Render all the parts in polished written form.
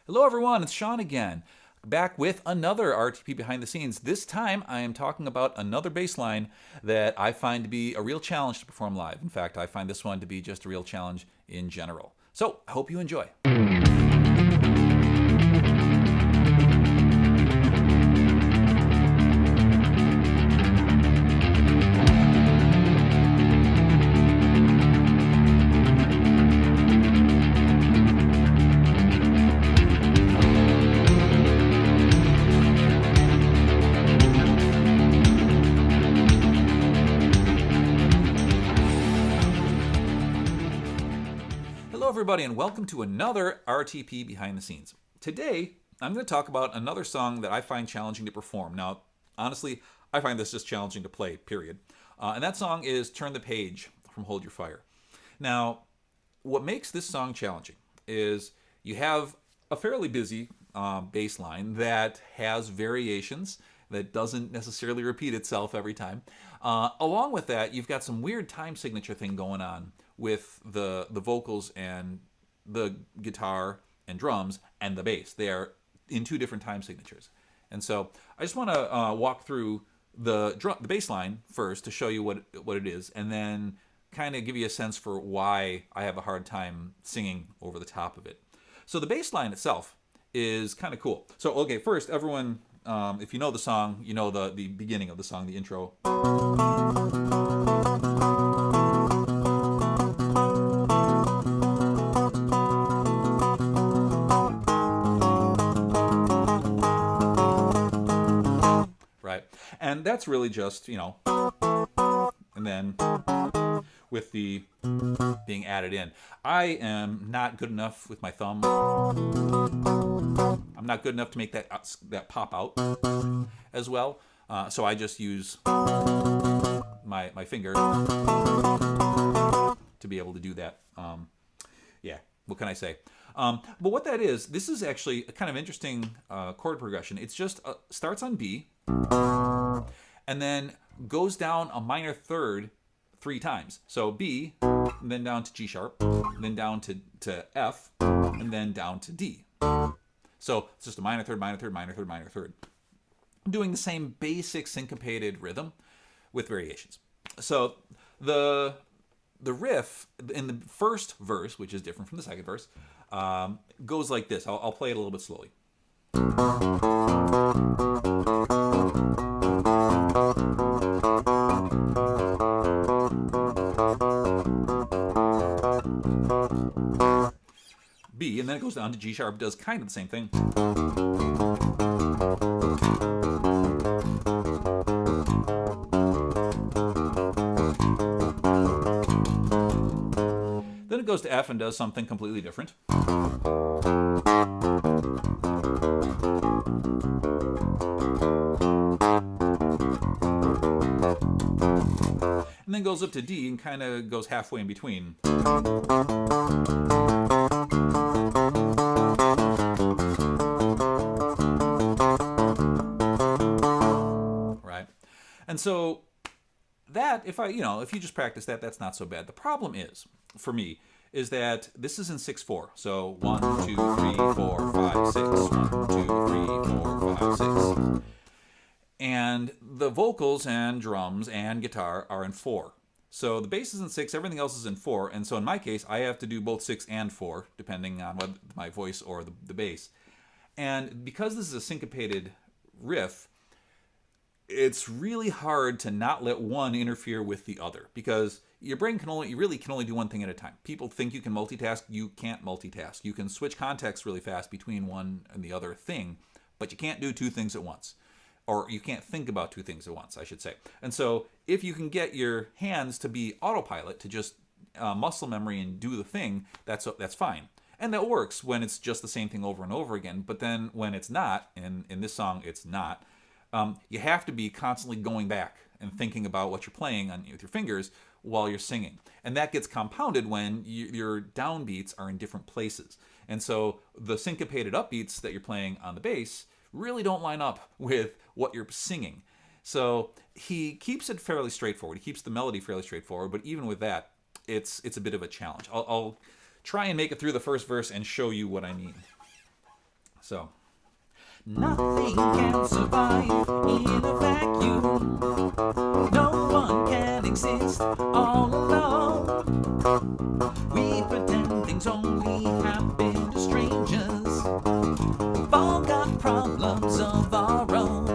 Hello everyone, it's Sean again, back with another RTP behind the scenes. This time I am talking about another bass line that I find to be a real challenge to perform live. In fact, I find this one to be just a real challenge in general. So, I hope you enjoy. Hello everybody and welcome to another RTP behind the scenes. Today, I'm going to talk about another song that I find challenging to perform. Now, honestly, I find this just challenging to play, period. And that song is Turn the Page from Hold Your Fire. Now, what makes this song challenging is you have a fairly busy bass line that has variations, that doesn't necessarily repeat itself every time. Along with that, you've got some weird time signature thing going on with the vocals and the guitar and drums and the bass. They are in two different time signatures. And so I just want to walk through the bass line first to show you what it is, and then kind of give you a sense for why I have a hard time singing over the top of it. So the bass line itself is kind of cool. So, okay, first, everyone, if you know the song, you know the beginning of the song, the intro. Right? And that's really just, and then with the being added in. I am not good enough with my thumb. I'm not good enough to make that pop out as well. So I just use my finger to be able to do that. Yeah, what can I say? But what that is, this is actually a kind of interesting chord progression. It's just starts on B and then goes down a minor third 3 times. So B, and then down to G sharp, then down to F, and then down to D. So it's just a minor third, minor third, minor third, minor third. Doing the same basic syncopated rhythm with variations. So the riff in the first verse, which is different from the second verse, goes like this. I'll play it a little bit slowly. B, and then it goes down to G sharp, does kind of the same thing. Then it goes to F and does something completely different. And then goes up to D and kind of goes halfway in between. Right? And so that, if you just practice that, that's not so bad. The problem is, for me, is that this is in 6/4. So 1, 2, 3, 4, 5, 6. 1, 2, 3, 4, 5, 6. And the vocals and drums and guitar are in 4. So the bass is in 6, everything else is in 4. And so in my case, I have to do both 6 and 4, depending on what my voice or the bass. And because this is a syncopated riff, it's really hard to not let one interfere with the other, because your brain you really can only do one thing at a time. People think you can multitask. You can't multitask. You can switch contexts really fast between one and the other thing, but you can't do 2 things at once. Or you can't think about 2 things at once, I should say. And so if you can get your hands to be autopilot, to just muscle memory and do the thing, that's fine. And that works when it's just the same thing over and over again. But then when it's not, and in this song it's not, you have to be constantly going back and thinking about what you're playing with your fingers while you're singing. And that gets compounded when your downbeats are in different places. And so the syncopated upbeats that you're playing on the bass really don't line up with what you're singing. So he keeps it fairly straightforward. He keeps the melody fairly straightforward, but even with that, it's a bit of a challenge. I'll try and make it through the first verse and show you what I mean. So nothing can survive in a vacuum. No one can exist all alone. We pretend things only happen to strangers. We've all got problems of our own.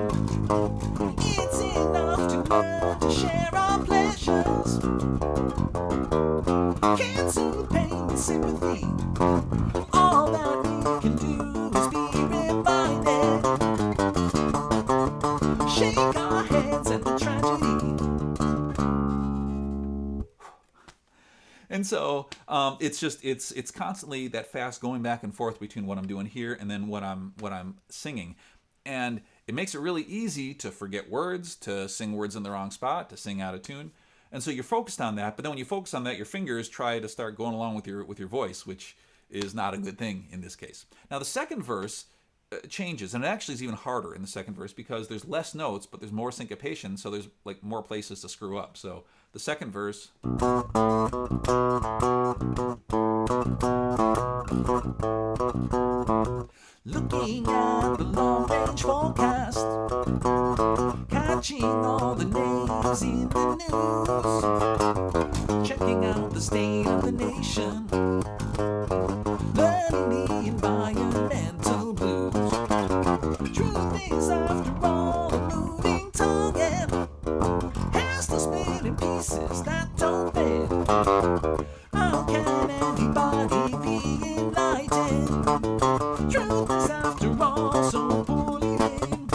It's enough to learn to share our pleasures. Cancel pain with sympathy. All that we can do is be reminded. Shake our heads at the tragedy. And so it's constantly that fast going back and forth between what I'm doing here and then what I'm singing, and it makes it really easy to forget words, to sing words in the wrong spot, to sing out of tune. And so you're focused on that, but then when you focus on that, your fingers try to start going along with your voice, which is not a good thing in this case. Now the second verse changes, and it actually is even harder in the second verse because there's less notes, but there's more syncopation, so there's like more places to screw up. So the second verse. Looking at the long-range forecast, catching all the names in the news, checking out the state of the nation, learning the environmental blues. Truth is, after all, a moving target has to split in pieces that don't fit. How can anybody be enlightened? Truth is, after all, so poorly hidden.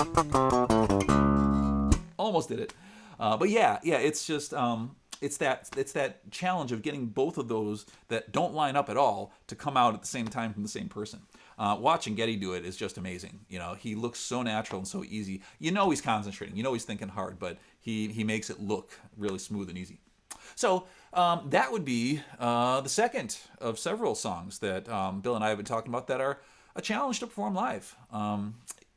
Almost did it, but yeah, it's just it's that challenge of getting both of those that don't line up at all to come out at the same time from the same person. Watching Getty do it is just amazing. You know, he looks so natural and so easy. You know he's concentrating. You know he's thinking hard, but he makes it look really smooth and easy. So that would be the second of several songs that Bill and I have been talking about that are a challenge to perform live.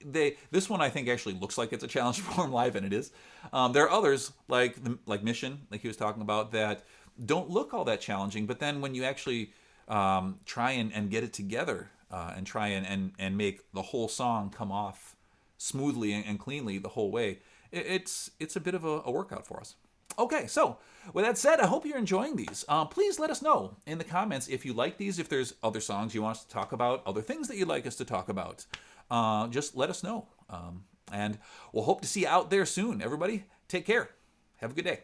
This one I think actually looks like it's a challenge to perform live, and it is. There are others like Mission, like he was talking about, that don't look all that challenging, but then when you actually try and get it together and try and make the whole song come off smoothly and cleanly the whole way, it's a bit of a workout for us. Okay, so with that said, I hope you're enjoying these. Please let us know in the comments if you like these, if there's other songs you want us to talk about, other things that you'd like us to talk about. Just let us know. And we'll hope to see you out there soon. Everybody, take care. Have a good day.